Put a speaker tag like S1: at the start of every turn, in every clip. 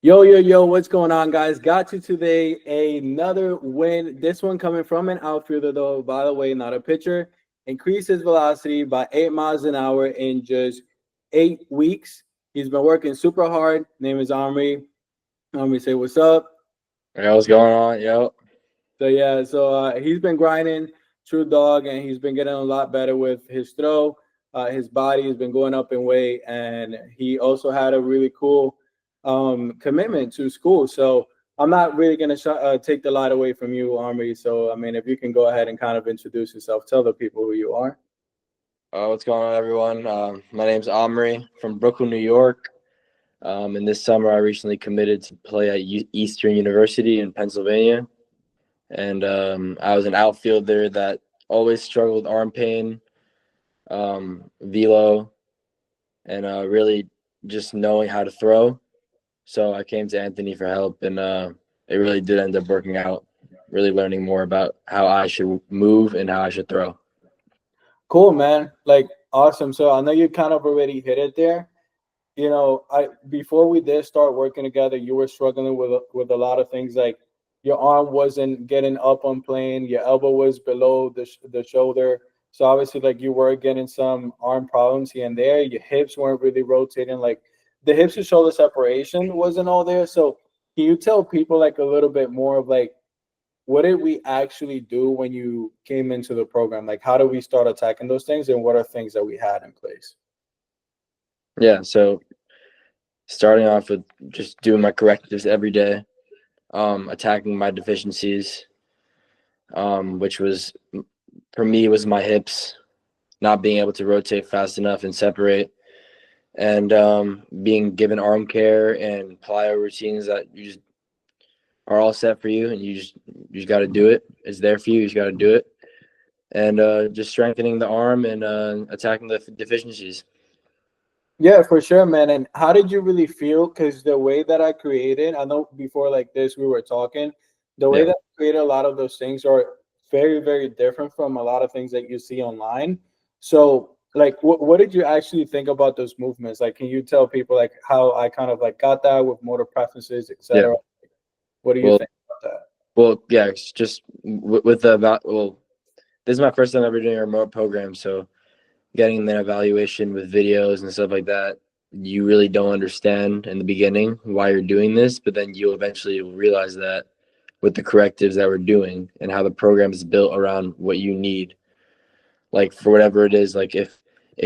S1: Yo, yo, yo, what's going on, guys? Got you today. Another win. This one coming from an outfielder, though, by the way, not a pitcher. Increased his velocity by 8 miles an hour in just 8 weeks. He's been working super hard. Name is Omri. Omri, say what's up.
S2: Hey, what's going on? Yo.
S1: So he's been grinding, true dog, and he's been getting a lot better with his throw. His body has been going up in weight, and he also had a really cool commitment to school. So I'm not really going to take the light away from you, Armory. So, I mean, if you can go ahead and kind of introduce yourself, tell the people who you are.
S2: What's going on, everyone? My name's Omri from Brooklyn, New York. And this summer, I recently committed to play at Eastern University in Pennsylvania. And I was an outfielder that always struggled with arm pain, velo, and really just knowing how to throw. So I came to Anthony for help, and it really did end up working out, really learning more about how I should move and how I should throw.
S1: Cool, man. Like, awesome. So I know you kind of already hit it there. I before we did start working together, you were struggling with a lot of things. Like your arm wasn't getting up on plane, your elbow was below the shoulder. So obviously, like you were getting some arm problems here and there. Your hips weren't really rotating. Like the hips to shoulder separation wasn't all there. So can you tell people like a little bit more of like what did we actually do when you came into the program? Like how do we start attacking those things, and what are things that we had in place?
S2: Yeah, so starting off with just doing my correctives every day, attacking my deficiencies, which was for me was my hips, not being able to rotate fast enough and separate, and being given arm care and plyo routines that you just are all set for you, and you just got to do it. It's there for you. You just got to do it, and just strengthening the arm and attacking the deficiencies.
S1: Yeah, for sure, man. And how did you really feel? Because the way that I created, I know before like this we were talking, the way
S2: Yeah.
S1: that I created a lot of those things are very, very different from a lot of things that you see online. So, like, what did you actually think about those movements? Like, can you tell people like how I kind of like got that with motor preferences,
S2: Yeah.
S1: etc.? What do you
S2: Well,
S1: think about that?
S2: yeah. It's just with the about well, this is my first time ever doing a remote program, so getting the evaluation with videos and stuff like that, you really don't understand in the beginning why you're doing this, but then you eventually realize that with the correctives that we're doing and how the program is built around what you need. Like for whatever it is, like if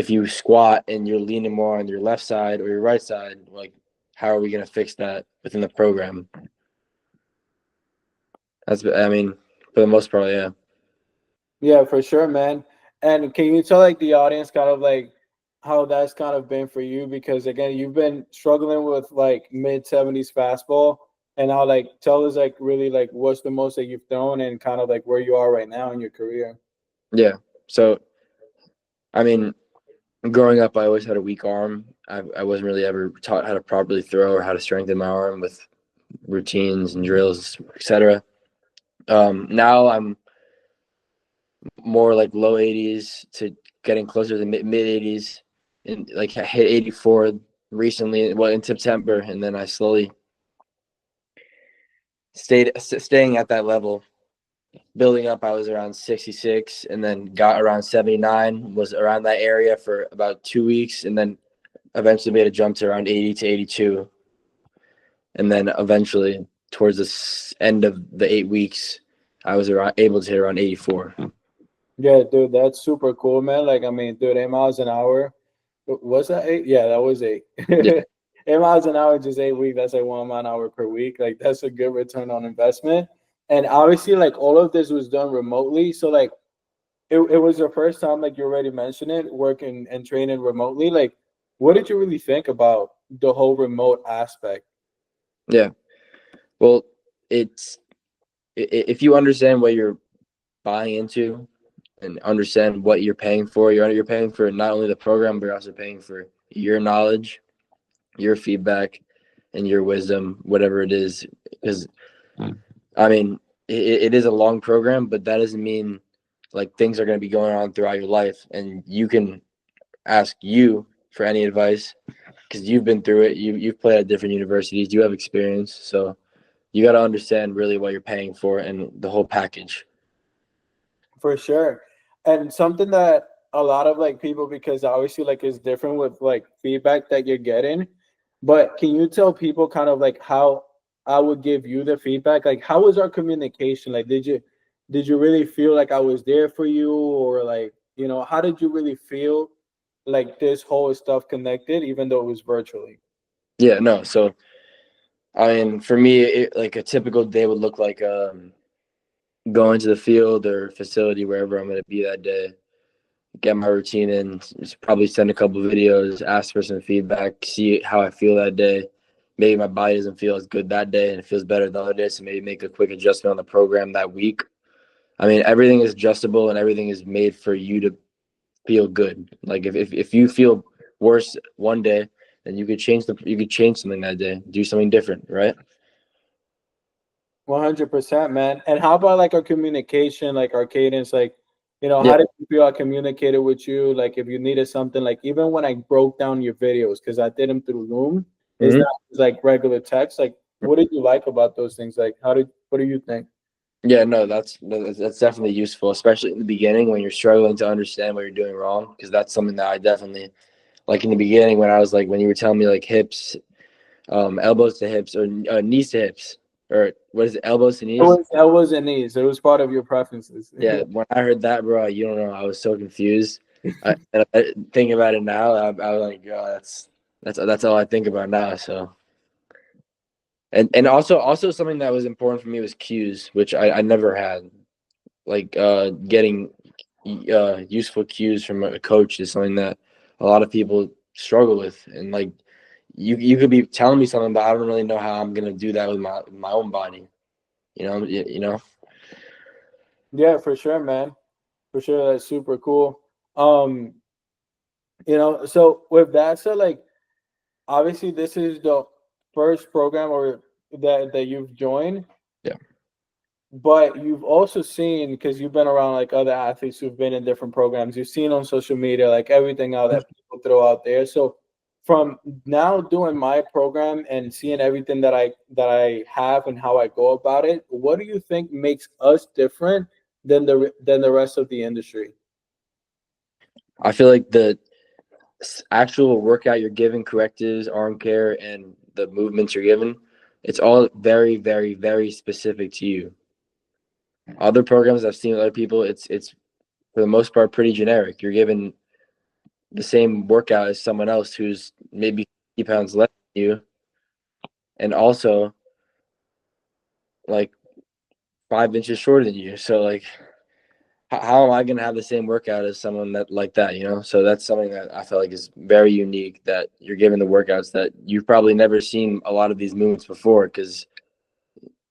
S2: you squat and you're leaning more on your left side or your right side, like how are we going to fix that within the program? I mean, for the most part, yeah.
S1: Yeah, for sure, man. And can you tell like the audience kind of like how that's kind of been for you? Because again, you've been struggling with like mid 70s fastball, and now like tell us like really like what's the most that you've thrown and kind of like where you are right now in your career.
S2: Yeah. So, I mean, growing up, I always had a weak arm. I wasn't really ever taught how to properly throw or how to strengthen my arm with routines and drills, etc. Now I'm more like low 80s to getting closer to mid 80s, and like I hit 84 recently, well in September, and then I slowly staying at that level. Building up, I was around 66, and then got around 79. Was around that area for about 2 weeks, and then eventually made a jump to around 80 to 82, and then eventually towards the end of the 8 weeks, I was able to hit around 84.
S1: Yeah, dude, that's super cool, man. Like I mean, dude, 8 miles an hour. Was that eight? Yeah, that was eight.
S2: Yeah,
S1: 8 miles an hour, just 8 weeks. That's like 1 mile an hour per week. Like that's a good return on investment. And obviously, like all of this was done remotely. So like it was your first time, like you already mentioned it, working and training remotely. Like, what did you really think about the whole remote aspect?
S2: yeah. Well, it's if you understand what you're buying into and understand what you're paying for, you're paying for not only the program, but you're also paying for your knowledge, your feedback, and your wisdom, whatever it is. Because I mean, it is a long program, but that doesn't mean like things are going to be going on throughout your life, and you can ask you for any advice because you've been through it. You've played at different universities. You have experience, so you got to understand really what you're paying for and the whole package.
S1: For sure. And something that a lot of like people, because obviously like it's different with like feedback that you're getting, but can you tell people kind of like how I would give you the feedback? Like how was our communication? Like did you really feel like I was there for you, or like, how did you really feel like this whole stuff connected even though it was virtually?
S2: Yeah, no. So I mean, for me, like a typical day would look like going to the field or facility wherever I'm going to be that day, get my routine in, just probably send a couple of videos, ask for some feedback, see how I feel that day. Maybe my body doesn't feel as good that day and it feels better the other day, so maybe make a quick adjustment on the program that week. I mean, everything is adjustable and everything is made for you to feel good. Like if you feel worse one day, then you could change something that day, do something different, right?
S1: 100%, man. And how about like our communication, like our cadence, like, how
S2: Yeah.
S1: did you feel I communicated with you? Like if you needed something, like even when I broke down your videos, because I did them through Zoom, is
S2: Hmm.
S1: not like regular text. Like, what did you like about those things? Like, what do you think?
S2: Yeah, no, that's definitely useful, especially in the beginning when you're struggling to understand what you're doing wrong, because that's something that I definitely like in the beginning when I was like when you were telling me like hips, elbows to hips or knees to hips, or what is it, elbows to
S1: It
S2: knees?
S1: was that was a needs. It was part of your preferences.
S2: Yeah, when I heard that, bro, you don't know, I was so confused. I think about it now, I was like, oh, that's all I think about now. So and also something that was important for me was cues, which I never had. Like getting useful cues from a coach is something that a lot of people struggle with, and like you could be telling me something, but I don't really know how I'm gonna do that with my own body. You know.
S1: Yeah, for sure, man. For sure, that's super cool. Um, so with that said, like obviously this is the first program or that you've joined,
S2: Yeah.
S1: but you've also seen, because you've been around like other athletes who've been in different programs, you've seen on social media like everything out that people throw out there. So from now doing my program and seeing everything that I have and how I go about it, what do you think makes us different than the rest of the industry?
S2: I feel like the actual workout you're giving, correctives, arm care, and the movements you're given, it's all very, very, very specific to you. Other programs I've seen with other people, it's for the most part pretty generic. You're given the same workout as someone else who's maybe 50 pounds less than you, and also like 5 inches shorter than you. So like, how am I gonna have the same workout as someone that like that? So that's something that I feel like is very unique. That you're given the workouts that you've probably never seen a lot of these movements before because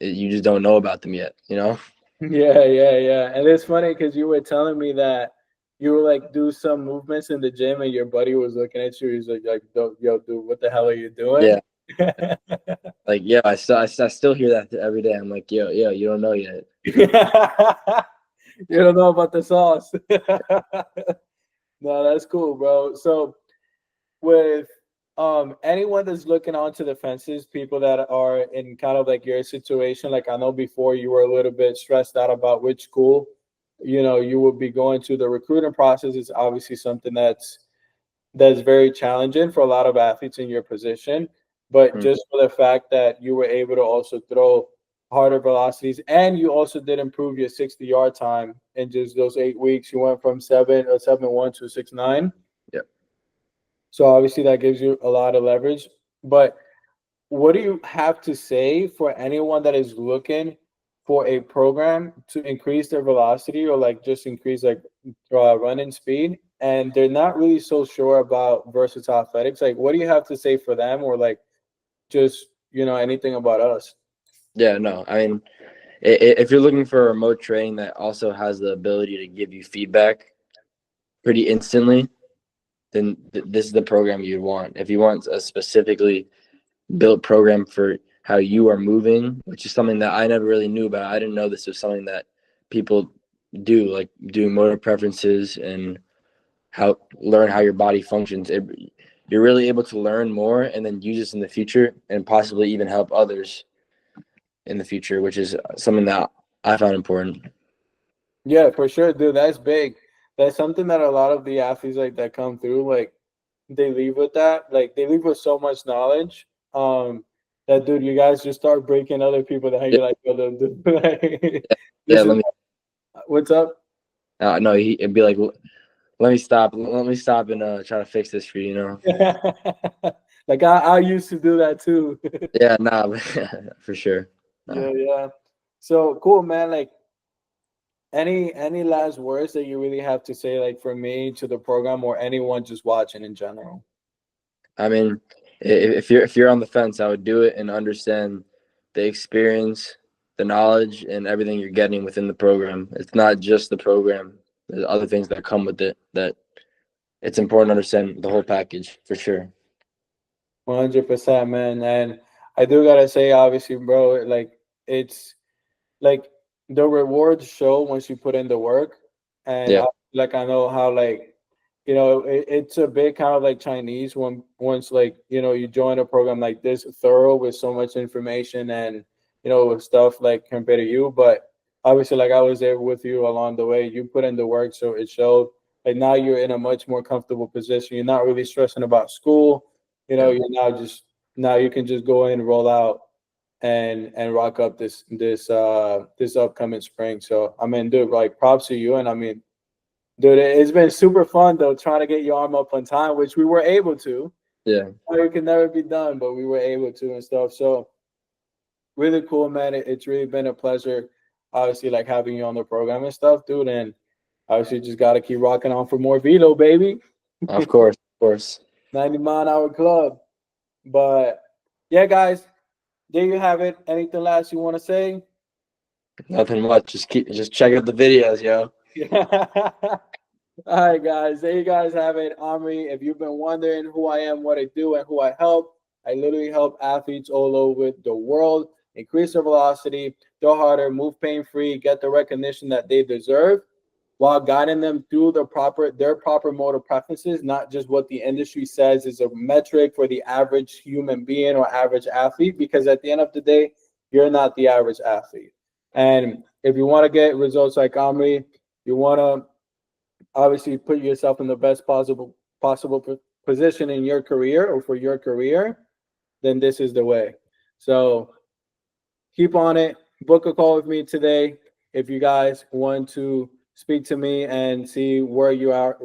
S2: you just don't know about them yet.
S1: Yeah, yeah, yeah. And it's funny because you were telling me that you were like do some movements in the gym, and your buddy was looking at you. He's like, yo, dude, what the hell are you doing?
S2: Yeah, like yeah, I still hear that every day. I'm like, yo, you don't know yet.
S1: You don't know about the sauce. No, that's cool, bro. So with anyone that's looking onto the fences, people that are in kind of like your situation, like I know before you were a little bit stressed out about which school you would be going to. The recruiting process is obviously something that's very challenging for a lot of athletes in your position. But
S2: Hmm.
S1: just for the fact that you were able to also throw harder velocities, and you also did improve your 60-yard time in just those 8 weeks. You went from 7.1 to 6.9.
S2: Yeah,
S1: So obviously that gives you a lot of leverage. But what do you have to say for anyone that is looking for a program to increase their velocity, or like just increase like running speed, and they're not really so sure about versatile athletics? Like, what do you have to say for them, or like just anything about us?
S2: yeah, no, I mean, if you're looking for a remote training that also has the ability to give you feedback pretty instantly, then this is the program you'd want. If you want a specifically built program for how you are moving, which is something that I never really knew about. I didn't know this was something that people do, like doing motor preferences and how learn how your body functions. you're really able to learn more and then use this in the future and possibly even help others in the future, which is something that I found important.
S1: Yeah, for sure, dude. That's big. That's something that a lot of the athletes like that come through, like they leave with that. Like they leave with so much knowledge. That dude, you guys just start breaking other people that
S2: Yeah,
S1: you're like, yo, dude, like,
S2: yeah.
S1: this is what's up.
S2: No, it'd be like, let me stop. Let me stop and try to fix this for you. You know.
S1: Like I used to do that too.
S2: Yeah, nah, for sure. Nah.
S1: Yeah, yeah. So cool, man. Like any last words that you really have to say, like for me to the program or anyone just watching in general?
S2: I mean, if you're on the fence, I would do it and understand the experience, the knowledge, and everything you're getting within the program. It's not just the program. There's other things that come with it that it's important to understand the whole package for sure.
S1: 100%, man. And I do gotta say, obviously, bro, like it's like the rewards show once you put in the work. And
S2: Yeah,
S1: like I know how like it's a bit kind of like Chinese when once like you join a program like this thorough with so much information and with stuff like compared to you. But obviously, like I was there with you along the way. You put in the work, so it showed. Like now you're in a much more comfortable position. You're not really stressing about school.
S2: yeah,
S1: You're now you can just go in, roll out, and rock up this upcoming spring. So I mean, dude, like props to you. And I mean, dude, it's been super fun though trying to get your arm up on time, which we were able to.
S2: yeah.
S1: It can never be done, but we were able to and stuff. So really cool, man. It's really been a pleasure, obviously, like having you on the program and stuff, dude. And obviously, just got to keep rocking on for more velo, baby.
S2: Of course, of course.
S1: 90-mile-an-hour club. But yeah, guys, there you have it. Anything last you want to say?
S2: Nothing much. Just check out the videos, yo.
S1: Yeah. All right, guys. There you guys have it. Omri, if you've been wondering who I am, what I do, and who I help, I literally help athletes all over the world increase their velocity, throw harder, move pain free, get the recognition that they deserve, while guiding them through their proper motor preferences, not just what the industry says is a metric for the average human being or average athlete, because at the end of the day, you're not the average athlete. And if you want to get results like Omri, you want to obviously put yourself in the best possible position in your career or for your career, then this is the way. So keep on it. Book a call with me today if you guys want to speak to me and see where you are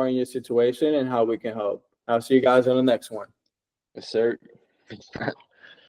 S1: in your situation and how we can help. I'll see you guys on the next one.
S2: Yes, sir.